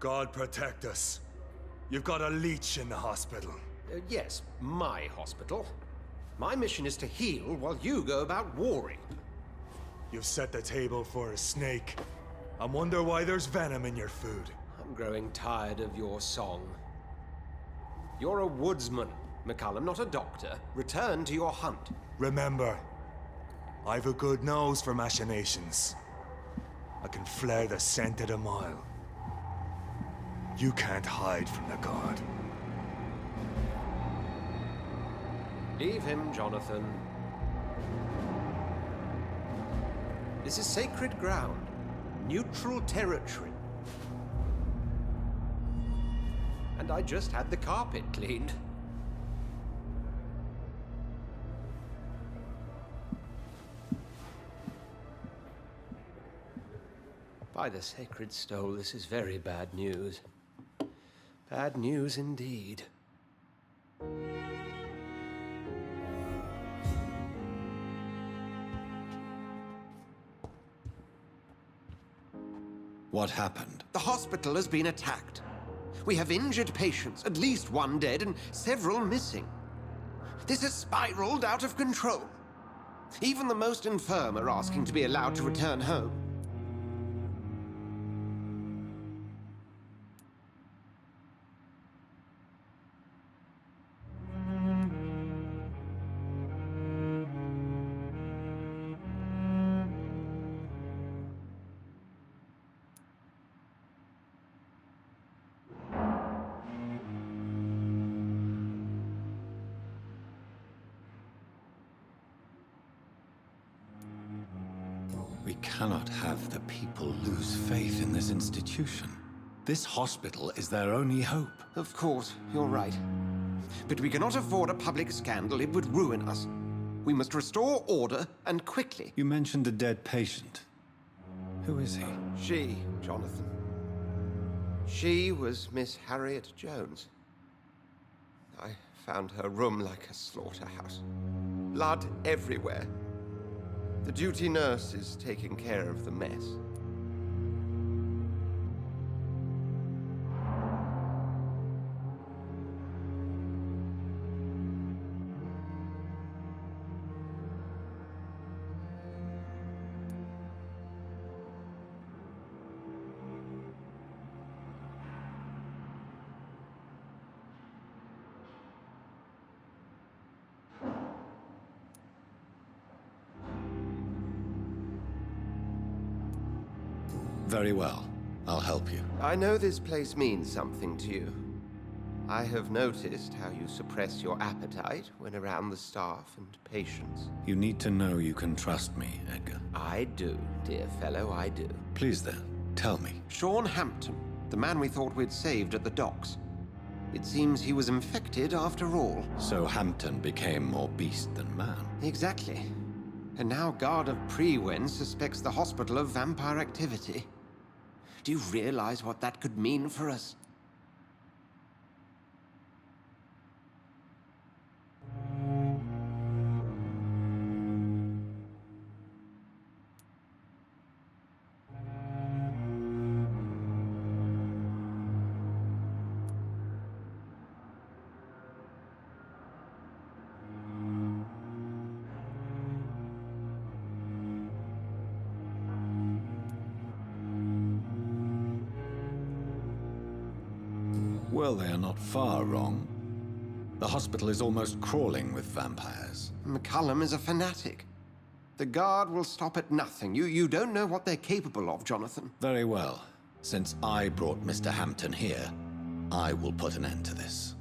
God protect us. You've got a leech in the hospital. Yes, my hospital. My mission is to heal while you go about warring. You've set the table for a snake. I wonder why there's venom in your food. I'm growing tired of your song. You're a woodsman, McCallum, not a doctor. Return to your hunt. Remember, I've a good nose for machinations. I can flare the scent at a mile. You can't hide from the god. Leave him, Jonathan. This is sacred ground. Neutral territory. And I just had the carpet cleaned. By the sacred stole, this is very bad news. Bad news indeed. What happened? The hospital has been attacked. We have injured patients, at least one dead and several missing. This has spiraled out of control. Even the most infirm are asking to be allowed to return home. We cannot have the people lose faith in this institution. This hospital is their only hope. Of course, you're right. But we cannot afford a public scandal. It would ruin us. We must restore order, and quickly. You mentioned a dead patient. Who is he? She, Jonathan. She was Miss Harriet Jones. I found her room like a slaughterhouse. Blood everywhere. The duty nurse is taking care of the mess. Very well. I'll help you. I know this place means something to you. I have noticed how you suppress your appetite when around the staff and patients. You need to know you can trust me, Edgar. I do, dear fellow, I do. Please then, tell me. Sean Hampton, the man we thought we'd saved at the docks. It seems he was infected after all. So Hampton became more beast than man. Exactly. And now Guard of Prewen suspects the hospital of vampire activity. Do you realize what that could mean for us? Well, they are not far wrong. The hospital is almost crawling with vampires. McCullum is a fanatic. The Guard will stop at nothing. You don't know what they're capable of, Jonathan. Very well. Since I brought Mr. Hampton here, I will put an end to this.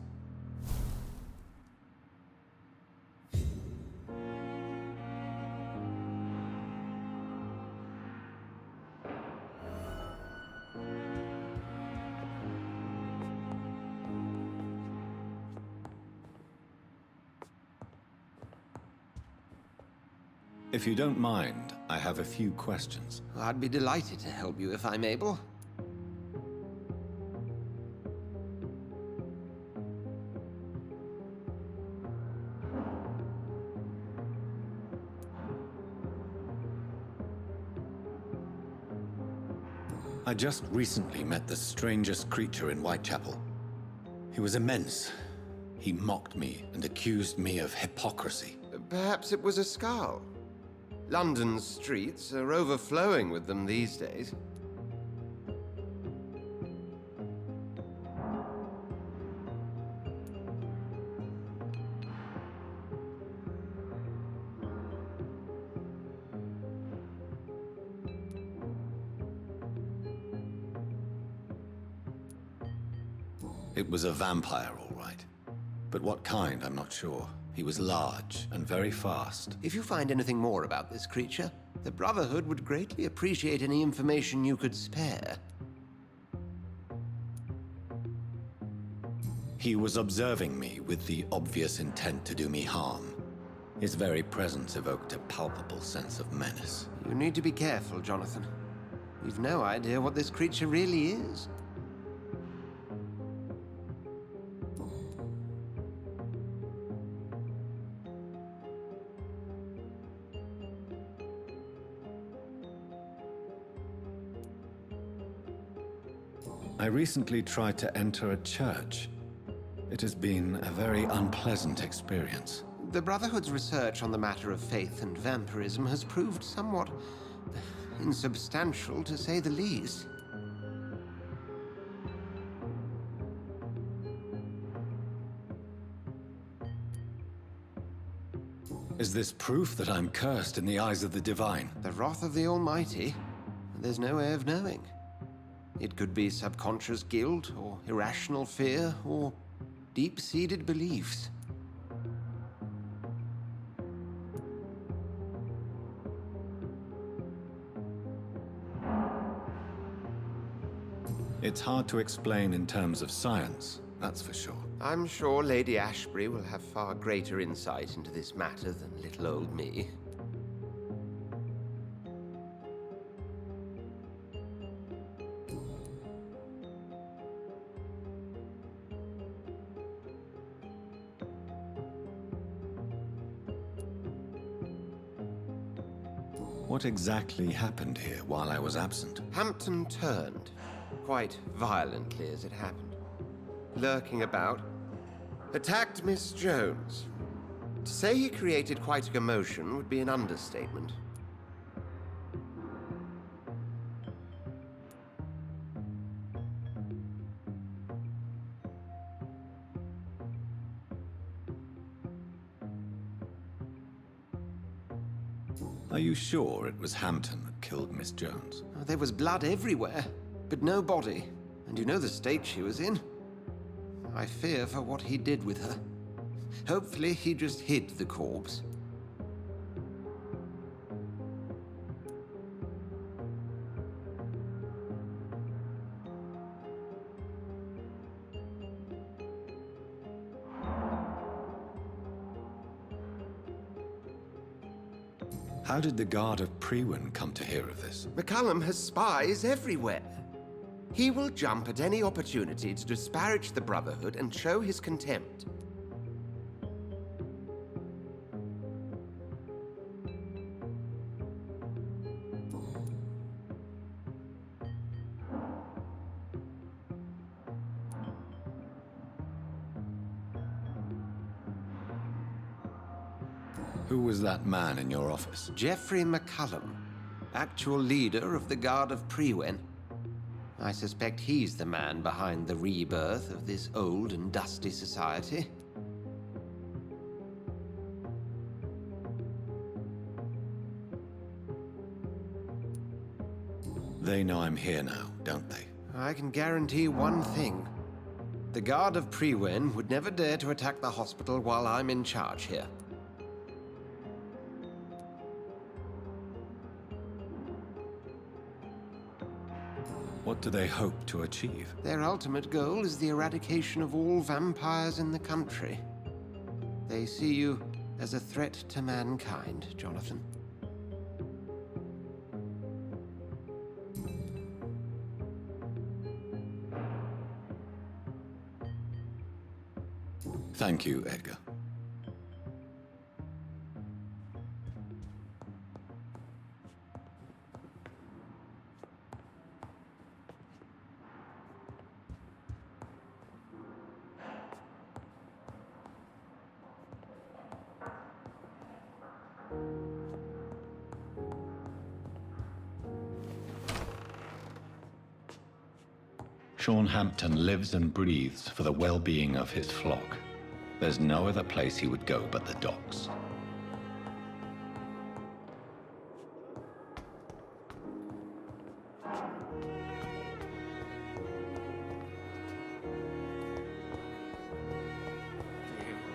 If you don't mind, I have a few questions. I'd be delighted to help you if I'm able. I just recently met the strangest creature in Whitechapel. He was immense. He mocked me and accused me of hypocrisy. Perhaps it was a skull. London's streets are overflowing with them these days. It was a vampire, all right. But what kind, I'm not sure. He was large and very fast. If you find anything more about this creature, the Brotherhood would greatly appreciate any information you could spare. He was observing me with the obvious intent to do me harm. His very presence evoked a palpable sense of menace. You need to be careful, Jonathan. We've no idea what this creature really is. I recently tried to enter a church. It has been a very unpleasant experience. The Brotherhood's research on the matter of faith and vampirism has proved somewhat insubstantial, to say the least. Is this proof that I'm cursed in the eyes of the divine? The wrath of the Almighty? There's no way of knowing. It could be subconscious guilt, or irrational fear, or deep-seated beliefs. It's hard to explain in terms of science, that's for sure. I'm sure Lady Ashbury will have far greater insight into this matter than little old me. What exactly happened here while I was absent? Hampton turned, quite violently as it happened. Lurking about, attacked Miss Jones. To say he created quite a commotion would be an understatement. Are you sure it was Hampton that killed Miss Jones? Oh, there was blood everywhere, but no body. And you know the state she was in. I fear for what he did with her. Hopefully he just hid the corpse. How did the Guard of Prewin come to hear of this? McCullum has spies everywhere. He will jump at any opportunity to disparage the Brotherhood and show his contempt. Who was that man in your office? Geoffrey McCullum, actual leader of the Guard of Prewin. I suspect he's the man behind the rebirth of this old and dusty society. They know I'm here now, don't they? I can guarantee one thing. The Guard of Prewin would never dare to attack the hospital while I'm in charge here. What do they hope to achieve? Their ultimate goal is the eradication of all vampires in the country. They see you as a threat to mankind, Jonathan. Thank you, Edgar. Sean Hampton lives and breathes for the well-being of his flock. There's no other place he would go but the docks.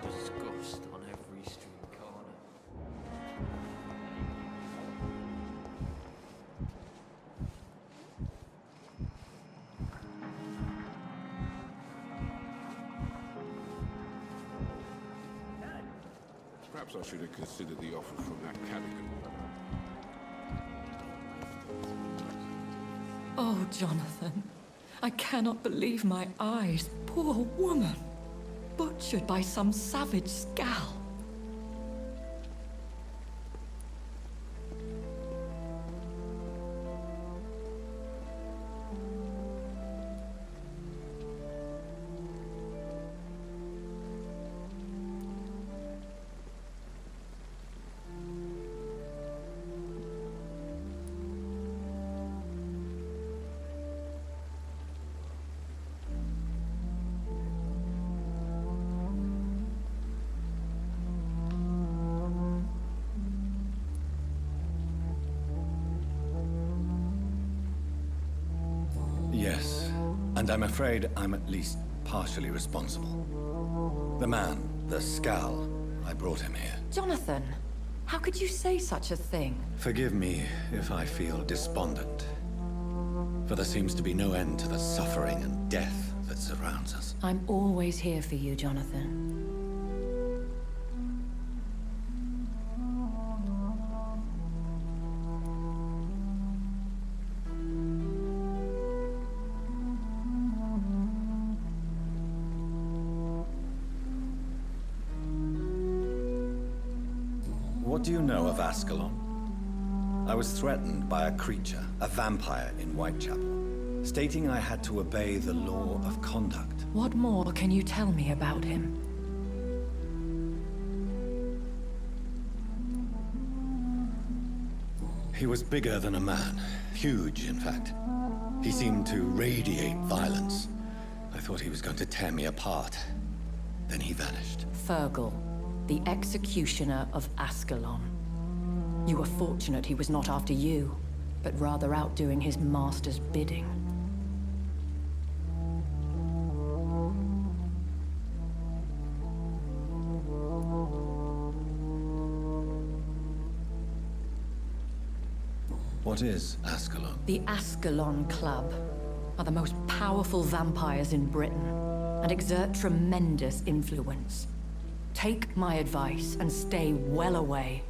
Disgust on every street corner. Perhaps I should have considered the offer from that Cadigan. Oh, Jonathan, I cannot believe my eyes. Poor woman, butchered by some savage scowl. Yes, and I'm afraid I'm at least partially responsible. The man, the scowl, I brought him here. Jonathan, how could you say such a thing? Forgive me if I feel despondent. For there seems to be no end to the suffering and death that surrounds us. I'm always here for you, Jonathan. What do you know of Ascalon? I was threatened by a creature, a vampire in Whitechapel, stating I had to obey the law of conduct. What more can you tell me about him? He was bigger than a man. Huge, in fact. He seemed to radiate violence. I thought he was going to tear me apart. Then he vanished. Fergal, the executioner of Ascalon. You were fortunate he was not after you, but rather out doing his master's bidding. What is Ascalon? The Ascalon Club are the most powerful vampires in Britain and exert tremendous influence. Take my advice and stay well away.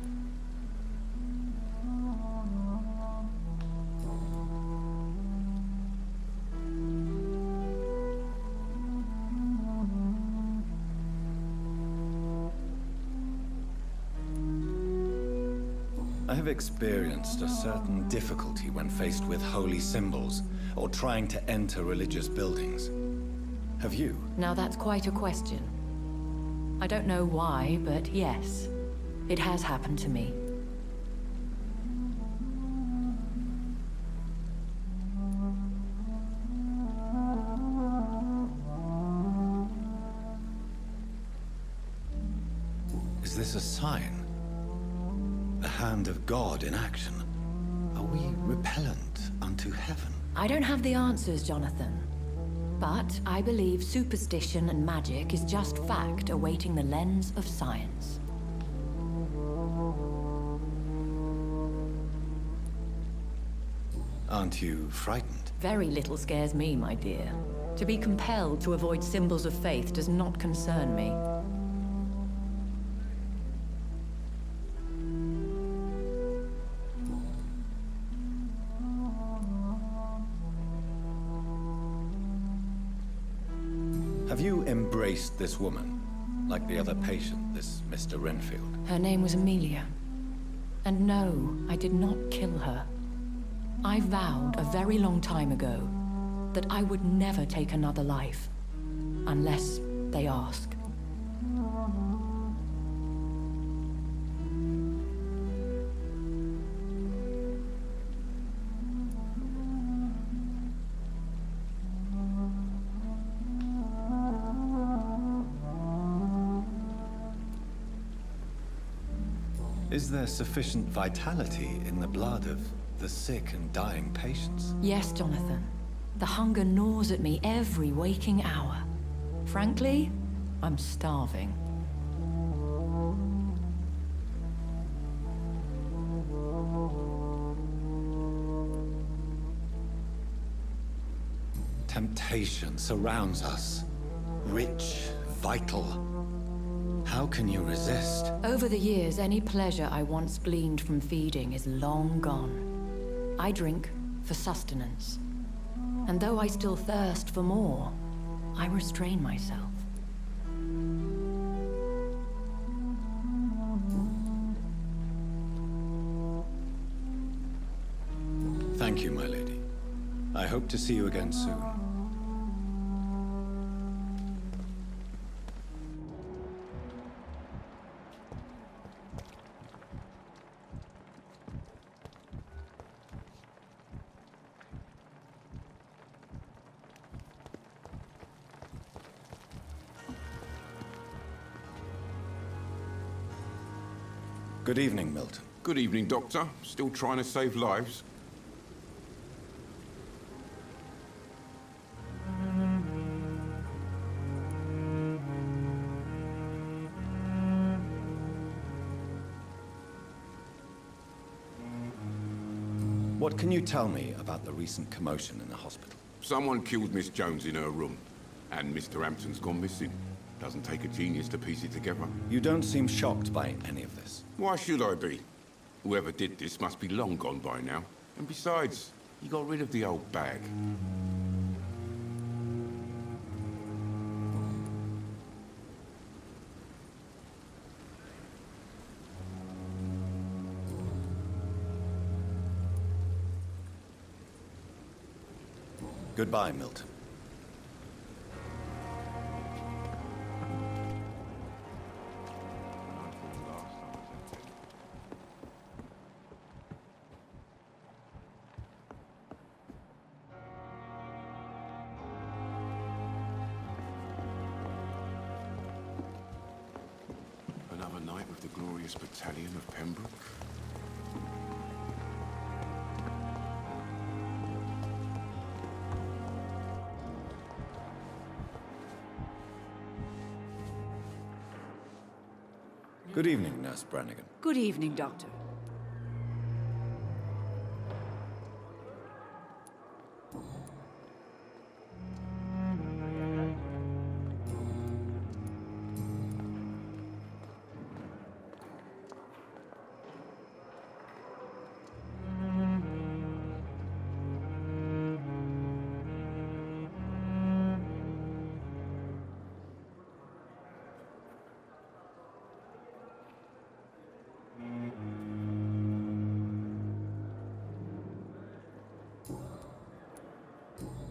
I have experienced a certain difficulty when faced with holy symbols or trying to enter religious buildings. Have you? Now that's quite a question. I don't know why, but yes, it has happened to me. Is this a sign? The hand of God in action? Are we repellent unto heaven? I don't have the answers, Jonathan. But I believe superstition and magic is just fact awaiting the lens of science. Aren't you frightened? Very little scares me, my dear. To be compelled to avoid symbols of faith does not concern me. Have you embraced this woman, like the other patient, this Mr. Renfield? Her name was Amelia. And no, I did not kill her. I vowed a very long time ago that I would never take another life, unless they ask. Is there sufficient vitality in the blood of the sick and dying patients? Yes, Jonathan. The hunger gnaws at me every waking hour. Frankly, I'm starving. Temptation surrounds us. Rich, vital. How can you resist? Over the years, any pleasure I once gleaned from feeding is long gone. I drink for sustenance. And though I still thirst for more, I restrain myself. Thank you, my lady. I hope to see you again soon. Good evening, Milton. Good evening, Doctor. Still trying to save lives? What can you tell me about the recent commotion in the hospital? Someone killed Miss Jones in her room, and Mr. Hampton's gone missing. Doesn't take a genius to piece it together. You don't seem shocked by any of this. Why should I be? Whoever did this must be long gone by now. And besides, he got rid of the old bag. Goodbye, Milton. Another night with the glorious battalion of Pembroke. Good evening, Nurse Brannigan. Good evening, Doctor.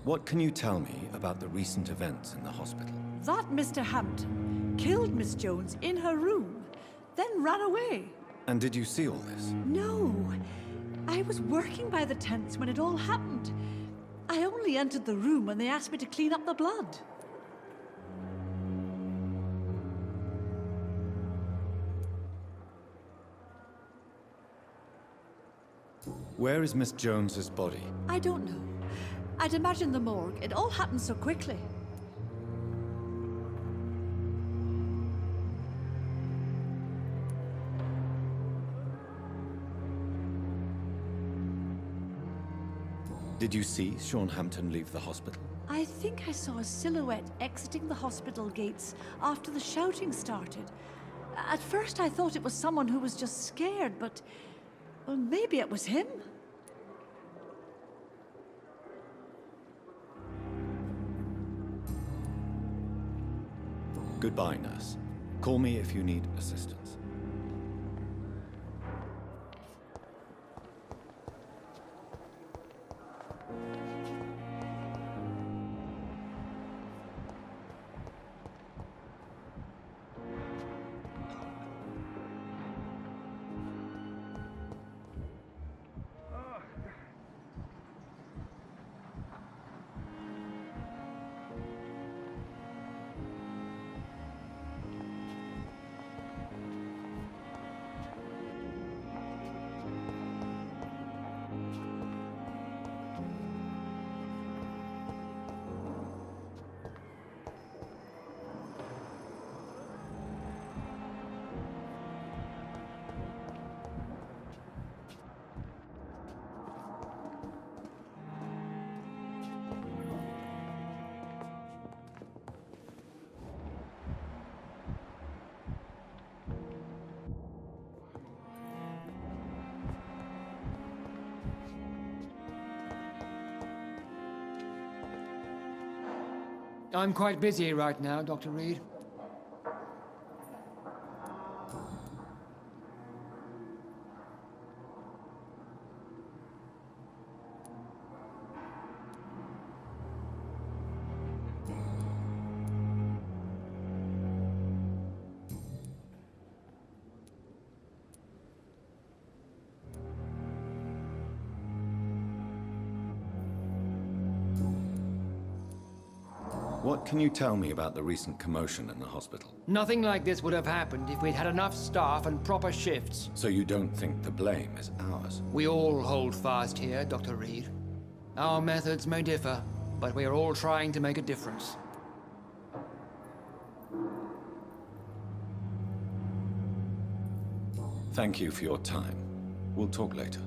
What can you tell me about the recent events in the hospital? That Mr. Hampton killed Miss Jones in her room, then ran away. And did you see all this? No, I was working by the tents when it all happened. I only entered the room when they asked me to clean up the blood. Where is Miss Jones's body? I don't know. I'd imagine the morgue. It all happened so quickly. Did you see Sean Hampton leave the hospital? I think I saw a silhouette exiting the hospital gates after the shouting started. At first I thought it was someone who was just scared, but... well, maybe it was him. Goodbye, nurse. Call me if you need assistance. I'm quite busy right now, Dr. Reed. What can you tell me about the recent commotion in the hospital? Nothing like this would have happened if we'd had enough staff and proper shifts. So you don't think the blame is ours? We all hold fast here, Dr. Reed. Our methods may differ, but we are all trying to make a difference. Thank you for your time. We'll talk later.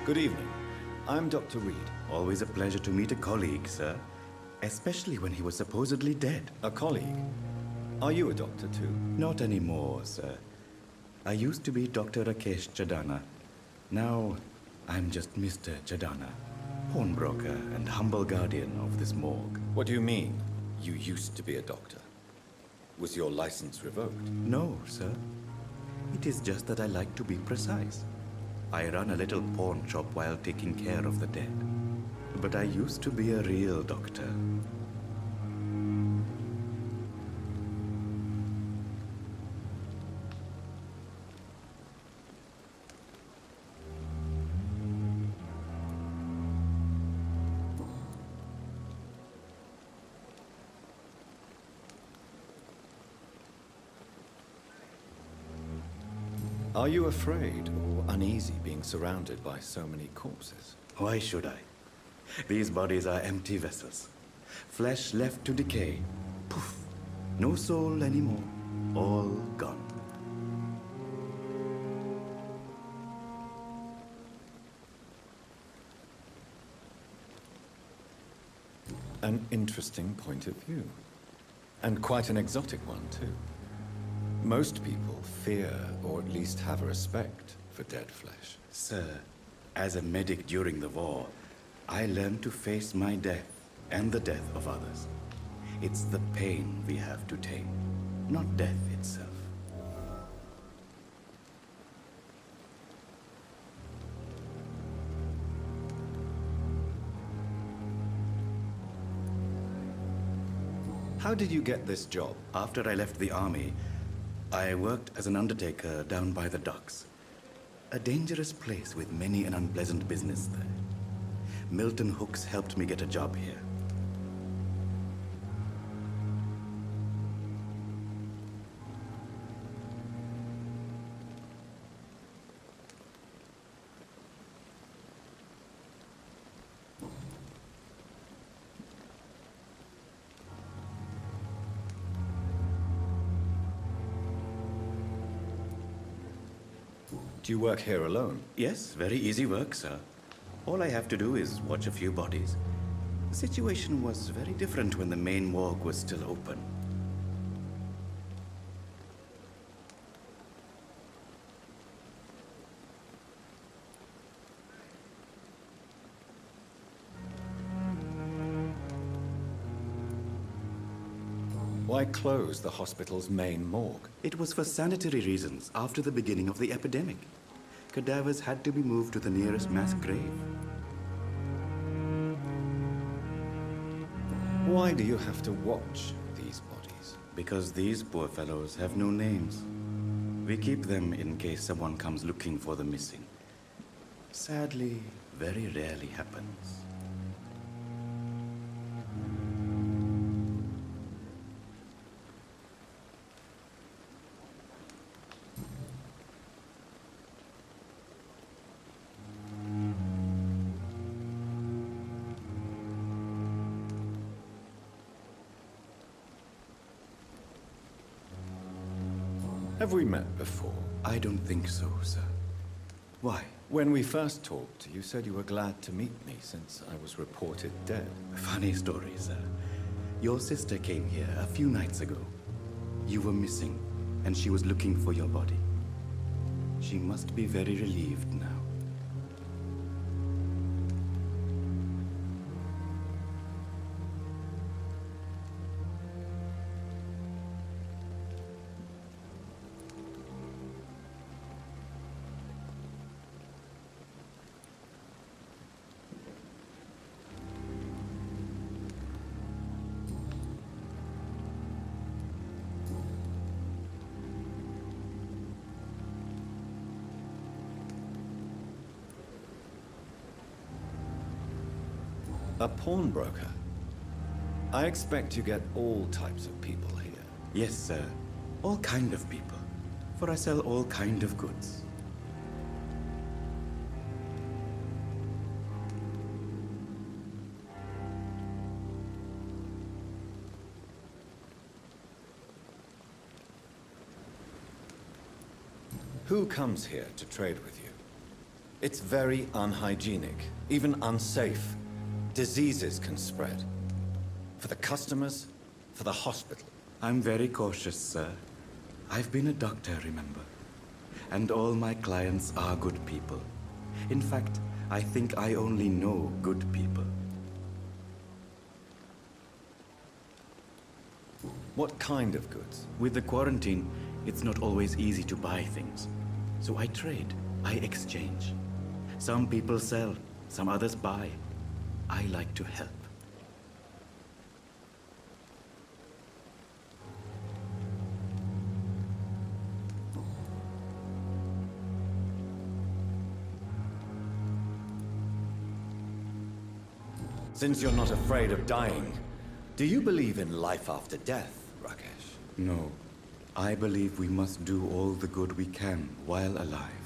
Good evening. I'm Dr. Reed. Always a pleasure to meet a colleague, sir. Especially when he was supposedly dead. A colleague. Are you a doctor too? Not anymore, sir. I used to be Dr. Rakesh Chadana. Now, I'm just Mr. Chadana, pawnbroker and humble guardian of this morgue. What do you mean, you used to be a doctor? Was your license revoked? No, sir. It is just that I like to be precise. I run a little pawn shop while taking care of the dead. But I used to be a real doctor. Are you afraid or uneasy being surrounded by so many corpses? Why should I? These bodies are empty vessels. Flesh left to decay. Poof. No soul anymore. All gone. An interesting point of view. And quite an exotic one, too. Most people fear, or at least have a respect, for dead flesh. Sir, as a medic during the war, I learned to face my death and the death of others. It's the pain we have to tame, not death itself. How did you get this job? After I left the army, I worked as an undertaker down by the docks. A dangerous place with many an unpleasant business there. Milton Hooks helped me get a job here. Do you work here alone? Yes, very easy work, sir. All I have to do is watch a few bodies. The situation was very different when the main morgue was still open. Why close the hospital's main morgue? It was for sanitary reasons after the beginning of the epidemic. Cadavers had to be moved to the nearest mass grave. Why do you have to watch these bodies? Because these poor fellows have no names. We keep them in case someone comes looking for the missing. Sadly, very rarely happens. Have we met before? I don't think so, sir. Why? When we first talked, you said you were glad to meet me since I was reported dead. Funny story, sir. Your sister came here a few nights ago. You were missing, and she was looking for your body. She must be very relieved now. A pawnbroker? I expect you get all types of people here. Yes, sir. All kind of people. For I sell all kind of goods. Who comes here to trade with you? It's very unhygienic, even unsafe. Diseases can spread. For the customers, for the hospital. I'm very cautious, sir. I've been a doctor, remember? And all my clients are good people. In fact, I think I only know good people. What kind of goods? With the quarantine, it's not always easy to buy things. So I trade, I exchange. Some people sell, some others buy. I like to help. Since you're not afraid of dying, do you believe in life after death, Rakesh? No. I believe we must do all the good we can while alive.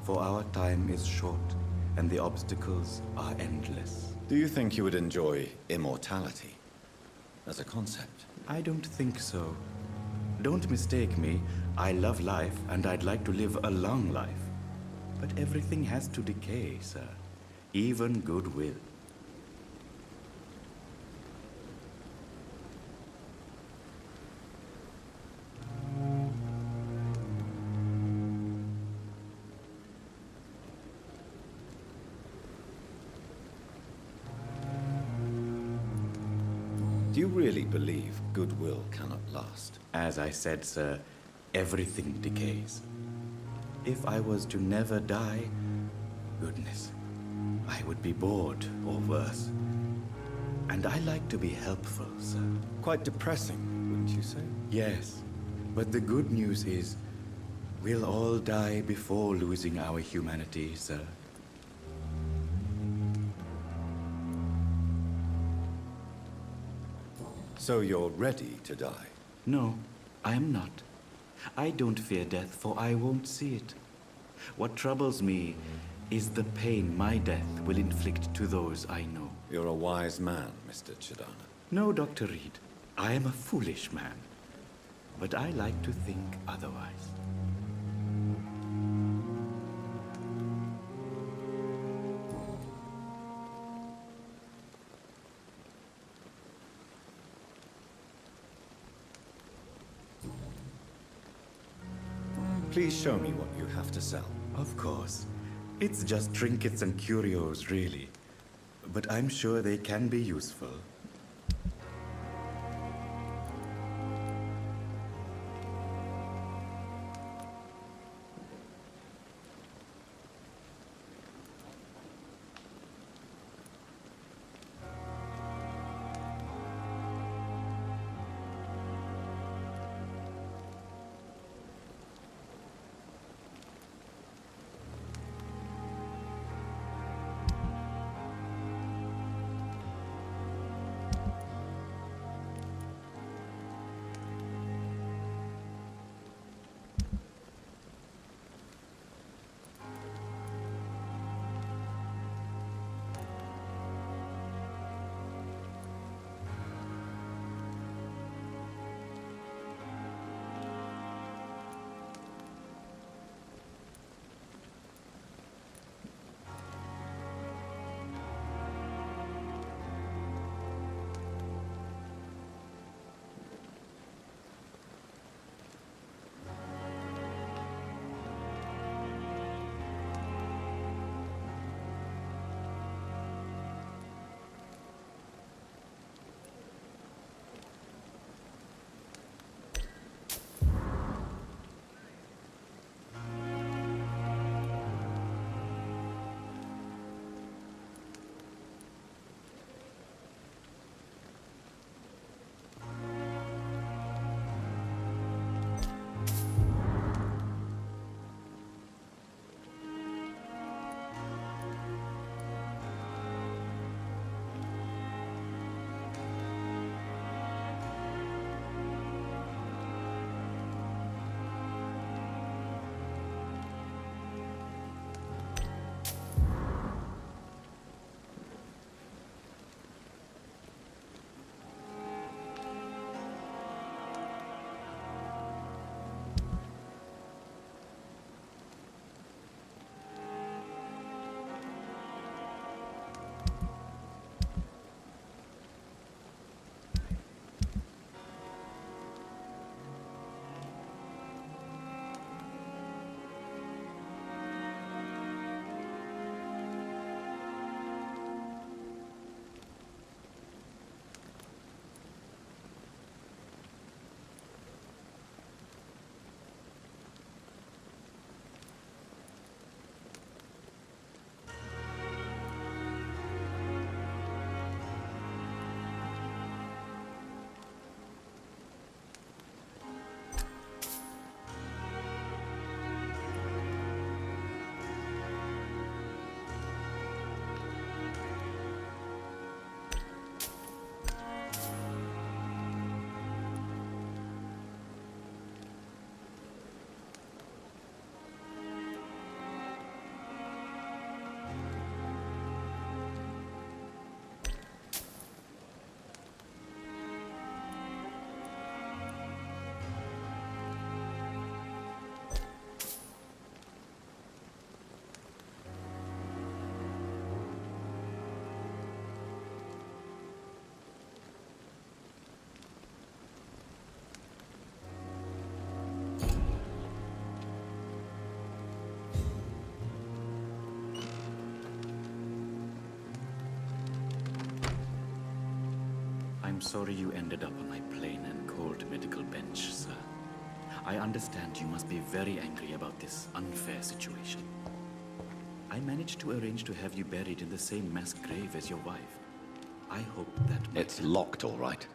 For our time is short, and the obstacles are endless. Do you think you would enjoy immortality as a concept? I don't think so. Don't mistake me. I love life, and I'd like to live a long life. But everything has to decay, sir. Even goodwill. Do you really believe goodwill cannot last? As I said, sir, everything decays. If I was to never die, goodness, I would be bored or worse. And I like to be helpful, sir. Quite depressing, wouldn't you say? Yes, but the good news is, we'll all die before losing our humanity, sir. So you're ready to die? No, I am not. I don't fear death, for I won't see it. What troubles me is the pain my death will inflict to those I know. You're a wise man, Mr. Chidana. No, Dr. Reed. I am a foolish man. But I like to think otherwise. Please show me what you have to sell. Of course. It's just trinkets and curios, really. But I'm sure they can be useful. I'm sorry you ended up on my plain and cold medical bench, sir. I understand you must be very angry about this unfair situation. I managed to arrange to have you buried in the same mass grave as your wife. I hope that... It's locked, all right.